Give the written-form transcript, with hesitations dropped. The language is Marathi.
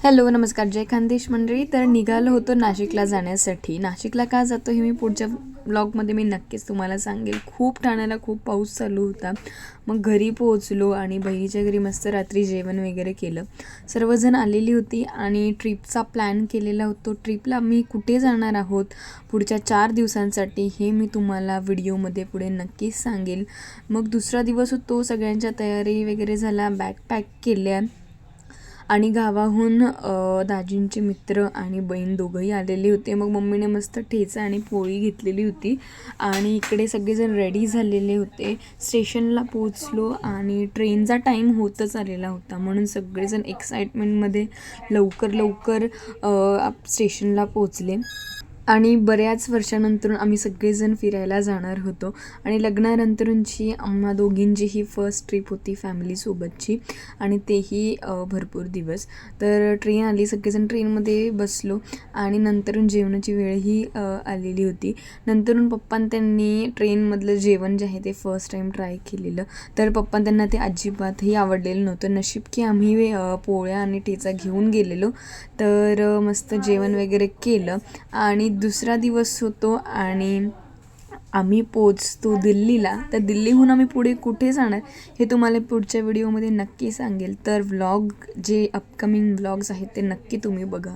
हॅलो नमस्कार, जय खानदेश मंडळी. तर निघालो होतो नाशिकला जाण्यासाठी. नाशिकला का जातो हे मी पुढच्या ब्लॉगमध्ये नक्कीच तुम्हाला सांगेल. खूप ठाण्याला खूप पाऊस चालू होता. मग घरी पोहोचलो आणि बहिणीच्या घरी मस्त रात्री जेवण वगैरे केलं. सर्वजण आलेली होती आणि ट्रिपचा प्लॅन केलेला होतो. ट्रिपला आम्ही कुठे जाणार आहोत पुढच्या 4 दिवसांसाठी हे मी तुम्हाला व्हिडिओमध्ये पुढे नक्कीच सांगेल. मग दुसरा दिवस होतो, सगळ्यांच्या तयारी वगैरे झाल्या, बॅग पॅक केल्या आणि गावाहून दाजींचे मित्र आणि बहीण दोघंही आलेले होते. मग मम्मीने मस्त ठेचा आणि पोळी घेतलेली होती आणि इकडे सगळेजण रेडी झालेले होते. स्टेशनला पोचलो आणि ट्रेनचा टाईम होतच आलेला होता, म्हणून सगळेजण एक्साइटमेंटमध्ये लवकर लवकर स्टेशनला पोचले. आणि बऱ्याच वर्षानंतर आम्ही सगळेजण फिरायला जाणार होतो आणि लग्नानंतरची आम्हा दोघींची ही फर्स्ट ट्रिप होती फॅमिलीसोबतची आणि तेही भरपूर दिवस. तर ट्रेन आली, सगळेजण ट्रेनमध्ये बसलो आणि नंतरून जेवणाची वेळही आलेली होती. नंतरून त्यांनी ट्रेनमधलं जेवण जे आहे ते फर्स्ट टाईम ट्राय केलेलं. तर त्यांना ते अजिबातही आवडलेलं नव्हतं. नशीब की आम्ही पोळ्या आणि ठेचा घेऊन गेलेलो. तर मस्त जेवण वगैरे केलं आणि दुसरा दिवस होतो आणि आम्ही पोचतो दिल्लीला. तर दिल्लीहून आम्ही पुढे कुठे जाणार हे तुम्हाला पुढच्या व्हिडिओमध्ये नक्की सांगेल. तर व्लॉग जे अपकमिंग व्लॉग्स आहेत ते नक्की तुम्ही बघा.